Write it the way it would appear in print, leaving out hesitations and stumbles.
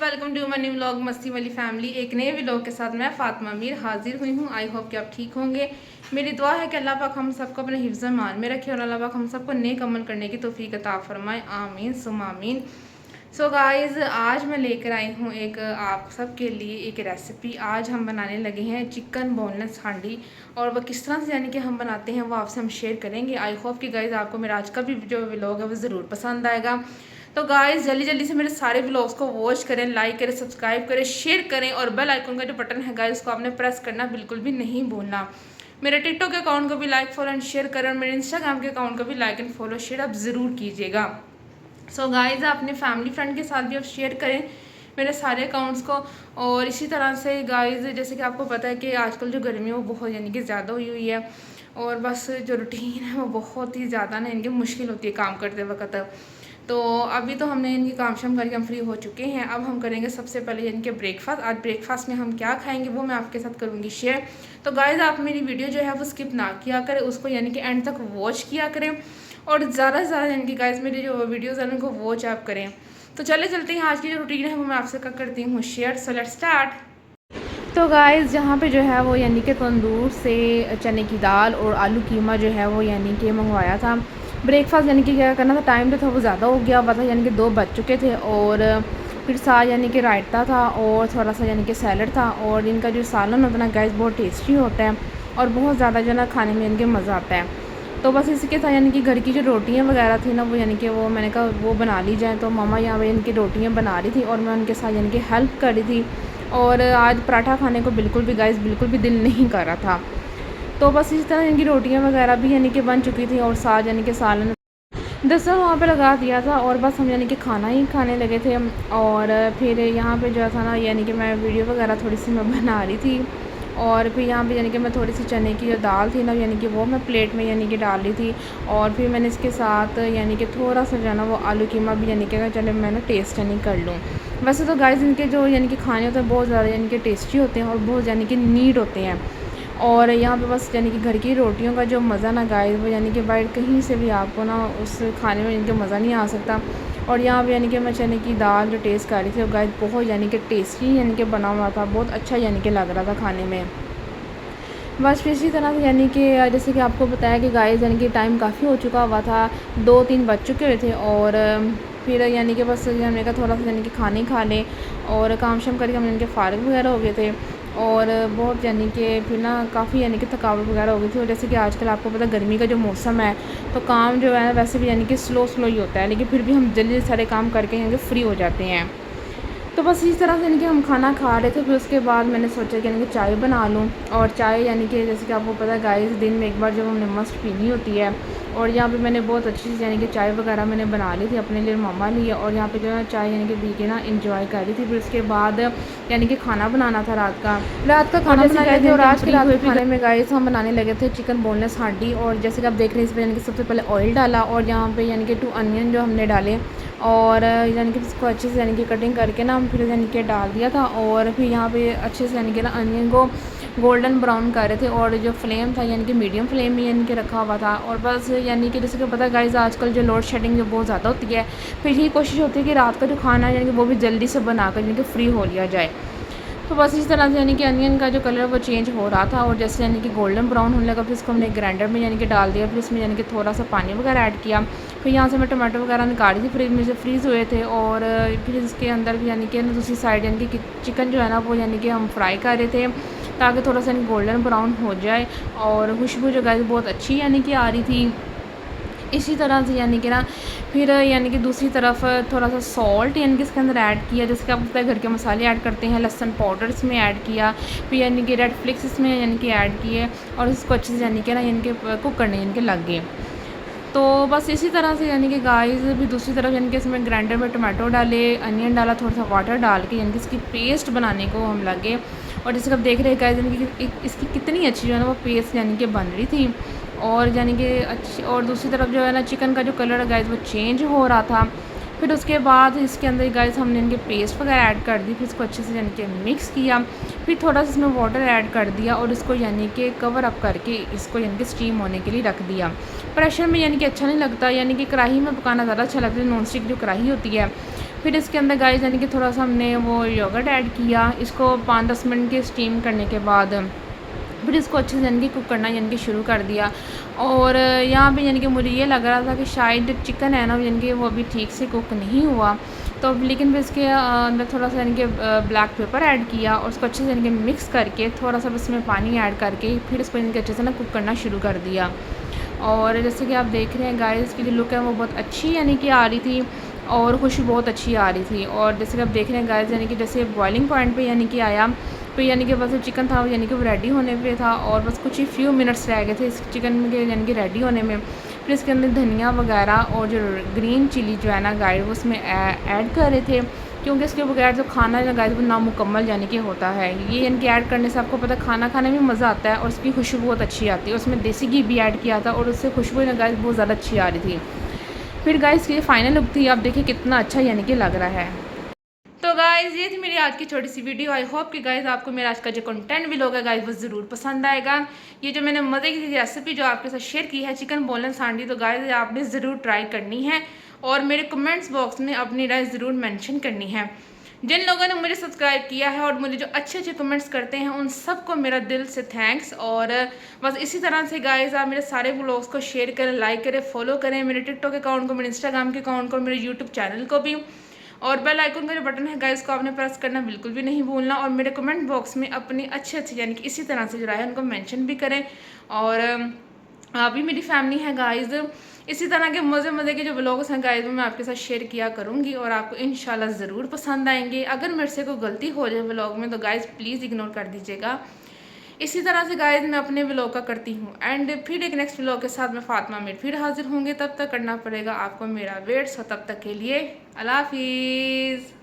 Welcome to my new vlog मस्ती वाली family. एक नए व्लॉग के साथ मैं फातिमा मीर हाजिर हुई हूँ। आई होप कि आप ठीक होंगे। मेरी दुआ है कि अल्लाह पाक हम सबको अपने हिफ्ज़ मान में रखे और अल्लाह पाक हम सबको नेक अमल करने की तौफीक अता फरमाए, आमीन सुम आमीन। सो गाइज़, आज मैं लेकर आई हूँ एक आप सब के लिए एक रेसिपी। आज हम बनाने लगे हैं चिकन बोनलेस हांडी, और वह किस तरह से यानी कि हम बनाते हैं वो आपसे हम शेयर करेंगे। आई होप कि गाइज़ आपको मेरा आज का भी जो व्लॉग है वो ज़रूर पसंद आएगा। तो गाइस जल्दी जल्दी से मेरे सारे व्लॉग्स को वॉच करें, लाइक करें, सब्सक्राइब करें, शेयर करें, और बेल आइकन का जो बटन है गाइस उसको आपने प्रेस करना बिल्कुल भी नहीं भूलना। मेरे टिकटॉक के अकाउंट को भी लाइक फॉलो एंड शेयर करें, और मेरे इंस्टाग्राम के अकाउंट को भी लाइक एंड फॉलो शेयर आप ज़रूर कीजिएगा। सो गाइस अपने फैमिली फ्रेंड के साथ भी आप शेयर करें मेरे सारे अकाउंट्स को। और इसी तरह से गाइस जैसे कि आपको पता है कि आजकल जो गर्मी है वो बहुत यानी कि ज़्यादा हुई हुई है, और बस जो रूटीन है वो बहुत ही ज़्यादा ना इनकी मुश्किल होती है काम करते वक्त। तो अभी तो हमने इनकी काम शाम करके हम फ्री हो चुके हैं। अब हम करेंगे सबसे पहले इनके ब्रेकफास्ट। आज ब्रेकफास्ट में हम क्या खाएंगे वो मैं आपके साथ करूँगी शेयर। तो गाइस आप मेरी वीडियो जो है वो स्किप ना किया करें, उसको यानी कि एंड तक वॉच किया करें, और ज़्यादा से ज़्यादा यानी कि गाइस मेरी जो वीडियोज़ हैं उनको वॉच आप करें। तो चले चलते हैं, आज की जो रूटीन है वो मैं आपसे करती हूँ शेयर। So let's start. तो गाइस जहाँ पे जो है वो यानी कि तंदूर से चने की दाल और आलू कीमा जो है वो यानी कि मंगवाया था। ब्रेकफास्ट यानी कि क्या करना था, टाइम तो था वो ज़्यादा हो गया हुआ था, यानी कि 2 बज चुके थे। और फिर साथ यानी कि रायता था और थोड़ा सा यानी कि सैलड था। और इनका जो सालन होता है ना गाइस बहुत टेस्टी होता है, और बहुत ज़्यादा जो ना खाने में इनके मज़ा आता है। तो बस इसी के साथ यानी कि घर की जो रोटियां वगैरह थी ना वो यानी कि वो मैंने कहा वो बना ली जाए। तो मामा यहाँ पे इनकी रोटियां बना रही थी और मैं उनके साथ यानी कि हेल्प कर रही थी। और आज पराठा खाने को बिल्कुल भी गाइस बिल्कुल भी दिल नहीं कर रहा था। तो बस इस तरह इनकी रोटियां वगैरह भी यानी कि बन चुकी थी, और साथ यानी कि सालन दरअसल वहाँ पे लगा दिया था, और बस हम यानी कि खाना ही खाने लगे थे। और फिर यहाँ पे जो था ना यानी कि मैं वीडियो वगैरह थोड़ी सी मैं बना रही थी। और फिर यहाँ पे यानी कि मैं थोड़ी सी चने की जो दाल थी ना यानी कि वो मैं प्लेट में यानी कि डाल रही थी। और फिर मैंने इसके साथ यानी कि थोड़ा सा जो है ना वो आलू कीमा भी यानी कि चले मैं ना टेस्ट यानी कर लूँ। वैसे तो गाइस इनके जो यानी कि खाने होते हैं बहुत ज़्यादा यानी कि टेस्टी होते हैं और बहुत यानी कि नीट होते हैं। और यहाँ पे बस यानी कि घर की रोटियों का जो मज़ा ना गाइस वो यानी कि बाहर कहीं से भी आपको ना उस खाने में इनके मज़ा नहीं आ सकता। और यहाँ पे यानी कि मैं चने की दाल जो टेस्ट कर रही थी वो गाइस बहुत यानी कि टेस्टी यानी कि बना हुआ था, बहुत अच्छा यानी कि लग रहा था खाने में। बस फिर इसी तरह से यानी कि जैसे कि आपको बताया कि गाइस यानी कि टाइम काफ़ी हो चुका हुआ था, 2-3 बज चुके हुए थे। और फिर यानी कि बस हमने कहा थोड़ा सा यानी कि खाने खा लें, और काम शाम करके हम यानी कि फ़ारिग वगैरह हो गए थे। और बहुत यानी कि फिर ना काफ़ी यानी कि थकावट वगैरह हो गई थी। और जैसे कि आजकल आपको पता है गर्मी का जो मौसम है तो काम जो है वैसे भी यानी कि स्लो स्लो ही होता है, लेकिन फिर भी हम जल्दी सारे काम करके यानी कि फ्री हो जाते हैं। तो बस इस तरह से यानी कि हम खाना खा रहे थे। फिर उसके बाद मैंने सोचा कि यानी कि चाय बना लूँ। और चाय यानी कि जैसे कि आपको पता है गाइस दिन में एक बार जब हमने मस्ट पीनी होती है। और यहाँ पे मैंने बहुत अच्छी से यानी कि चाय वगैरह मैंने बना ली थी अपने लिए, मामा लिए। और यहाँ पे जो है चाय यानी कि पी के ना इंजॉय कर रही थी। फिर उसके बाद यानी कि खाना बनाना था रात का खाना बना रहे थे। और आज के रात के खाने में गाइस हम बनाने लगे थे चिकन बोनलेस हांडी। और जैसे कि आप देख रहे हैं इसमें यानी कि सबसे पहले ऑयल डाला, और यहाँ पे यानी कि 2 अनियन जो हमने डाले, और यानी कि इसको अच्छे से यानी कि कटिंग करके ना हम फिर यानी कि डाल दिया था। और फिर यहाँ पे अच्छे से यानी कि ना अनियन को गोल्डन ब्राउन कर रहे थे, और जो फ्लेम था यानी कि मीडियम फ्लेम में यानी कि रखा हुआ था। और बस यानी कि जैसे कि पता है गाइस आजकल जो लोड शेडिंग जो बहुत ज़्यादा होती है, फिर यही कोशिश होती है कि रात का जो खाना है यानी कि वो भी जल्दी से बनाकर यानी कि फ्री हो लिया जाए। तो बस इस तरह से यानी कि अनियन का जो कलर वो चेंज हो रहा था, और जैसे यानी कि गोल्डन ब्राउन होने लगा फिर इसको हमने ग्राइंडर में यानी कि डाल दिया। फिर इसमें यानी कि थोड़ा सा पानी वगैरह ऐड किया। फिर यहाँ से मैं टमाटो वगैरह निकाली थी फ्रिज में से, फ्रीज़ हुए थे। और फिर इसके अंदर भी यानी कि दूसरी साइड यानी कि चिकन जो है ना वो यानी कि हम फ्राई कर रहे थे ताकि थोड़ा सा गोल्डन ब्राउन हो जाए, और खुशबू जो गाइस बहुत अच्छी यानी कि आ रही थी। इसी तरह से यानी कि ना फिर यानी कि दूसरी तरफ थोड़ा सा सॉल्ट यानी कि इसके अंदर ऐड किया, जैसे कि आप अपने घर के मसाले ऐड करते हैं। लहसुन पाउडर इसमें ऐड किया, फिर यानी कि रेड फ्लेक्स इसमें यानी कि ऐड किए, और इसको अच्छे से यानी कि ना यानी कि कुक करने यानी कि लग गए। तो बस इसी तरह से यानी कि गाइस भी दूसरी तरफ यानी कि इसमें ग्राइंडर में टमाटो डाले, अनियन डाला, थोड़ा सा वाटर डाल के यानी कि इसकी पेस्ट बनाने को हम लगे। और जैसे आप देख रहे हैं गाइस यानी कि इसकी कितनी अच्छी जो है ना वो पेस्ट यानी कि बन रही थी। और यानी कि अच्छी, और दूसरी तरफ जो है ना चिकन का जो कलर है गाइस वो चेंज हो रहा था। फिर उसके बाद इसके अंदर गाइस हमने इनके पेस्ट वगैरह ऐड कर दी, फिर इसको अच्छे से यानी कि मिक्स किया। फिर थोड़ा सा इसमें वाटर ऐड कर दिया, और इसको यानी कि कवर अप करके इसको यानी कि स्टीम होने के लिए रख दिया। प्रेशर में यानी कि अच्छा नहीं लगता, यानी कि कढ़ाई में पकाना ज़्यादा अच्छा लगता है, नॉन स्टिक जो कढ़ाई होती है। फिर इसके अंदर गाइस यानी कि थोड़ा सा हमने वो योगर्ट ऐड किया। इसको 5-10 मिनट की स्टीम करने के बाद फिर इसको अच्छे से यानी कि कुक करना यानी कि शुरू कर दिया। और यहाँ पे यानी कि मुझे ये लग रहा था कि शायद चिकन है ना यानी कि वो अभी ठीक से कुक नहीं हुआ, तो लेकिन फिर इसके अंदर थोड़ा सा यानी कि ब्लैक पेपर ऐड किया और उसको अच्छे से यानी कि मिक्स करके थोड़ा सा इसमें पानी ऐड करके फिर इसको यानी कि अच्छे से ना कुक करना शुरू कर दिया। और जैसे कि आप देख रहे हैं गाइस की जो लुक है वो बहुत अच्छी यानी कि आ रही थी और खुशबू बहुत अच्छी आ रही थी। और जैसे कि आप देख रहे हैं गाइस यानी कि जैसे बॉइलिंग पॉइंट पे यानी कि आया, तो यानी कि बस जो चिकन था वो यानी कि वो रेडी होने पे था और बस कुछ ही फ्यू मिनट्स रह गए थे इस चिकन के यानी कि रेडी होने में। फिर इसके अंदर धनिया वगैरह और जो ग्रीन चिली जो है ना गाइस वो उसमें ऐड कर रहे थे, क्योंकि इसके बगैर जो खाना है ना गाइस वो नामुकम्मल यानी कि होता है। ये यानी कि ऐड करने से आपको पता है खाना खाने में मज़ा आता है और उसकी खुशबू बहुत अच्छी आती है। उसमें देसी घी भी ऐड किया था और उससे खुशबू ना गाइस बहुत ज़्यादा अच्छी आ रही थी। फिर गाइस ये फाइनल लुक थी, आप देखिए कितना अच्छा यानी कि लग रहा है। तो गाइज़ ये थी मेरी आज की छोटी सी वीडियो। आई होप कि गाइज़ आपको मेरा आज का जो कंटेंट व्लॉग है गाइज़ वो ज़रूर पसंद आएगा। ये जो मैंने मज़े की रेसिपी जो आपके साथ शेयर की है चिकन बोनलेस हांडी, तो गाइज़ आपने ज़रूर ट्राई करनी है और मेरे कमेंट्स बॉक्स में अपनी राय ज़रूर मेंशन करनी है। जिन लोगों ने मुझे सब्सक्राइब किया है और मुझे जो अच्छे अच्छे कमेंट्स करते हैं उन सबको मेरा दिल से थैंक्स। और बस इसी तरह से गाइज़ आप मेरे सारे व्लॉग्स को शेयर करें, लाइक करें, फॉलो करें, मेरे टिकटॉक अकाउंट को, मेरे इंस्टाग्राम के अकाउंट को, मेरे यूट्यूब चैनल को भी। और बेल आइकन का जो बटन है गाइस को आपने प्रेस करना बिल्कुल भी नहीं भूलना। और मेरे कमेंट बॉक्स में अपनी अच्छे अच्छे यानी कि इसी तरह से जो राय है उनको मेंशन भी करें। और आप भी मेरी फैमिली है गाइस, इसी तरह के मज़े मज़े के जो व्लॉग्स हैं गाइस वो मैं आपके साथ शेयर किया करूँगी और आपको इंशाल्लाह ज़रूर पसंद आएंगे। अगर मेरे से कोई गलती हो जाए व्लॉग में तो गाइस प्लीज़ इग्नोर कर दीजिएगा। इसी तरह से गाइस मैं अपने व्लॉग का करती हूँ एंड फिर एक नेक्स्ट व्लॉग के साथ मैं फातिमा मीर फिर हाजिर होंगे। तब तक करना पड़ेगा आपको मेरा वेट, सो तब तक के लिए अल्लाह हाफिज़।